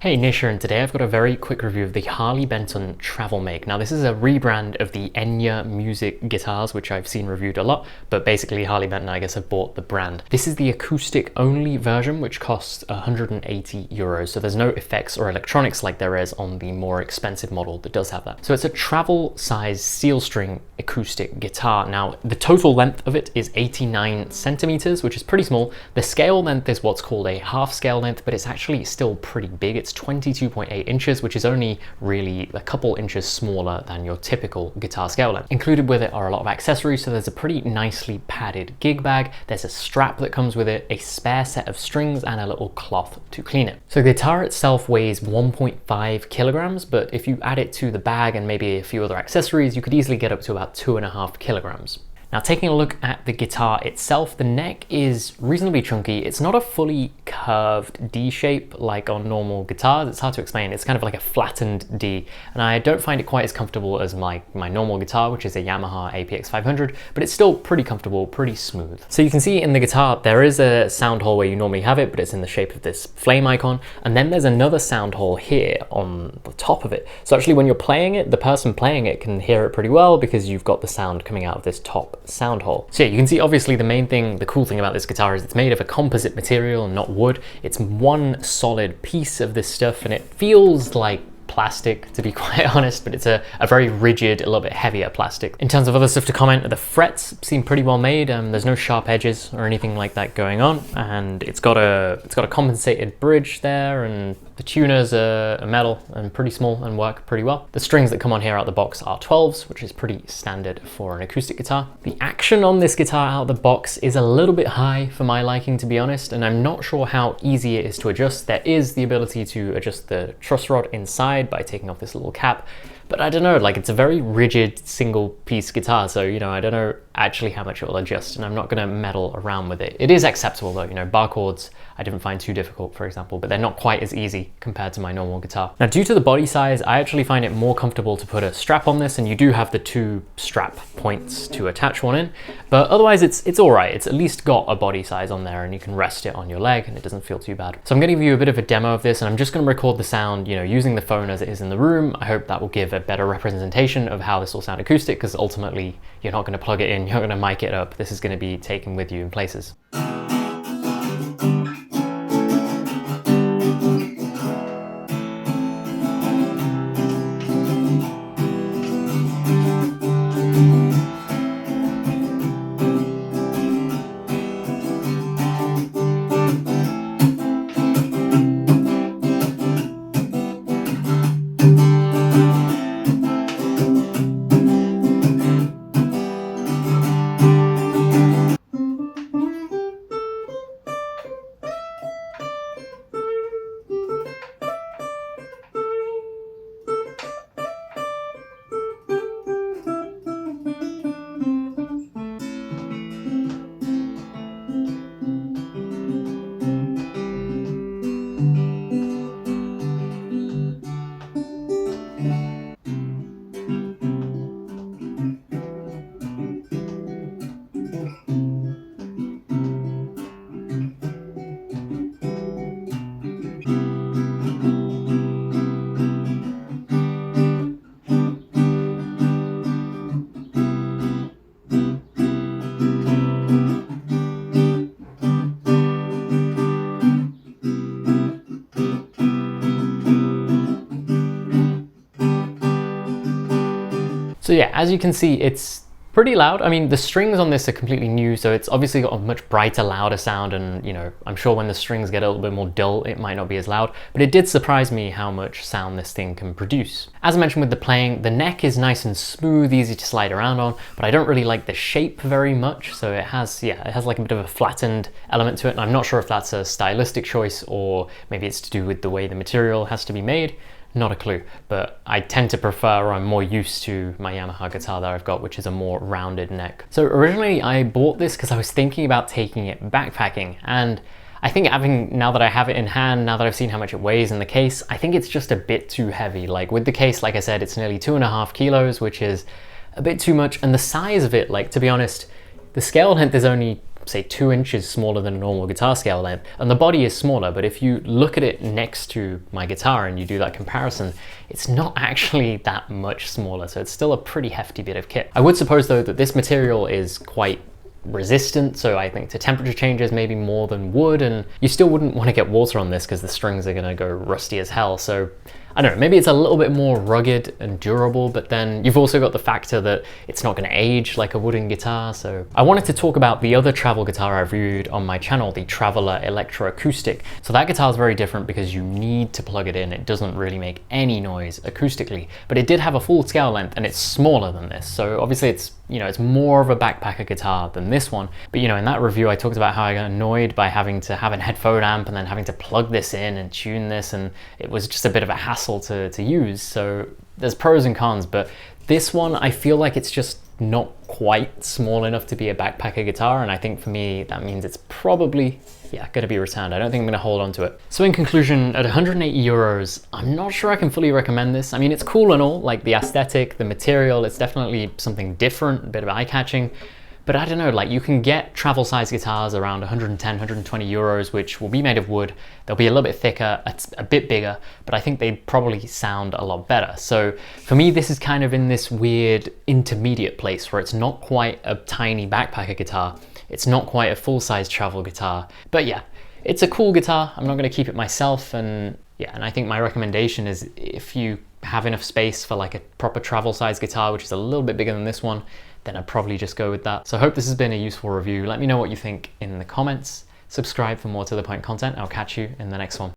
Hey, Nisha, and today I've got a very quick review of the Harley Benton Travelmate. Now, this is a rebrand of the Enya music guitars, which I've seen reviewed a lot, but basically Harley Benton, I guess, have bought the brand. This is the acoustic only version, which costs €180, so there's no effects or electronics like there is on the more expensive model that does have that. So it's a travel size steel string acoustic guitar. Now, the total length of it is 89 centimeters, which is pretty small. The scale length is what's called a half scale length, but it's actually still pretty big. It's 22.8 inches, which is only really a couple inches smaller than your typical guitar scale length. Included with it are a lot of accessories, so there's a pretty nicely padded gig bag, there's a strap that comes with it, a spare set of strings, and a little cloth to clean it. So the guitar itself weighs 1.5 kilograms, but if you add it to the bag and maybe a few other accessories, you could easily get up to about 2.5 kilograms. Now, taking a look at the guitar itself, the neck is reasonably chunky. It's not a fully curved D shape like on normal guitars. It's hard to explain. It's kind of like a flattened D, and I don't find it quite as comfortable as my normal guitar, which is a Yamaha APX 500, but it's still pretty comfortable, pretty smooth. So you can see in the guitar, there is a sound hole where you normally have it, but it's in the shape of this flame icon, and then there's another sound hole here on the top of it. So actually when you're playing it, the person playing it can hear it pretty well because you've got the sound coming out of this top sound hole. So yeah, you can see obviously the cool thing about this guitar is it's made of a composite material and not wood. It's one solid piece of this stuff, and it feels like plastic, to be quite honest, but it's a very rigid, a little bit heavier plastic. In terms of other stuff to comment, the frets seem pretty well made. There's no sharp edges or anything like that going on, and it's got a compensated bridge there, and the tuners are metal and pretty small and work pretty well. The strings that come on here out the box are 12s, which is pretty standard for an acoustic guitar. The action on this guitar out the box is a little bit high for my liking, to be honest, and I'm not sure how easy it is to adjust. There is the ability to adjust the truss rod inside by taking off this little cap, but I don't know, like, it's a very rigid single piece guitar, so I don't know actually how much it will adjust, and I'm not gonna meddle around with it. It is acceptable though, bar chords I didn't find too difficult, for example, but they're not quite as easy compared to my normal guitar. Now, due to the body size, I actually find it more comfortable to put a strap on this, and you do have the two strap points to attach one in, but otherwise it's all right. It's at least got a body size on there, and you can rest it on your leg, and it doesn't feel too bad. So I'm gonna give you a bit of a demo of this, and I'm just gonna record the sound, using the phone as it is in the room. I hope that will give a better representation of how this will sound acoustic, because ultimately you're not gonna plug it in, you're not gonna mic it up. This is gonna be taken with you in places. So yeah, as you can see, it's pretty loud. I mean, the strings on this are completely new, so it's obviously got a much brighter, louder sound, and I'm sure when the strings get a little bit more dull, it might not be as loud, but it did surprise me how much sound this thing can produce. As I mentioned with the playing, the neck is nice and smooth, easy to slide around on, but I don't really like the shape very much, so it has like a bit of a flattened element to it, and I'm not sure if that's a stylistic choice or maybe it's to do with the way the material has to be made. Not a clue, but I tend to prefer, or I'm more used to, my Yamaha guitar that I've got, which is a more rounded neck. So originally I bought this because I was thinking about taking it backpacking, and I think now that I have it in hand, now that I've seen how much it weighs in the case, I think it's just a bit too heavy. Like with the case, like I said, it's nearly 2.5 kilos, which is a bit too much, and the size of it, like, to be honest, the scale length is only say 2 inches smaller than a normal guitar scale length, and the body is smaller, but if you look at it next to my guitar and you do that comparison, it's not actually that much smaller, so it's still a pretty hefty bit of kit. I would suppose though that this material is quite resistant, so I think to temperature changes maybe more than wood, and you still wouldn't want to get water on this because the strings are going to go rusty as hell. So I don't know, maybe it's a little bit more rugged and durable, but then you've also got the factor that it's not going to age like a wooden guitar. So I wanted to talk about the other travel guitar I've reviewed on my channel, the Traveler Electro-Acoustic. So that guitar is very different because you need to plug it in. It doesn't really make any noise acoustically, but it did have a full scale length and it's smaller than this. So obviously it's, you know, it's more of a backpacker guitar than this one. But you know, in that review, I talked about how I got annoyed by having to have a headphone amp and then having to plug this in and tune this, and it was just a bit of a hassle to use. So there's pros and cons, but this one, I feel like it's just not quite small enough to be a backpacker guitar, and I think for me that means it's probably going to be returned. I don't think I'm going to hold on to it. So in conclusion, at 180 euros, I'm not sure I can fully recommend this. I mean, it's cool and all, like the aesthetic, the material, it's definitely something different, a bit of eye-catching. But I don't know, like you can get travel size guitars around 110, 120 euros, which will be made of wood. They'll be a little bit thicker, a bit bigger, but I think they probably sound a lot better. So for me, this is kind of in this weird intermediate place where it's not quite a tiny backpacker guitar. It's not quite a full-size travel guitar, but yeah, it's a cool guitar. I'm not gonna keep it myself, and yeah, and I think my recommendation is if you have enough space for like a proper travel size guitar, which is a little bit bigger than this one, then I'd probably just go with that. So I hope this has been a useful review. Let me know what you think in the comments. Subscribe for more to the point content. I'll catch you in the next one.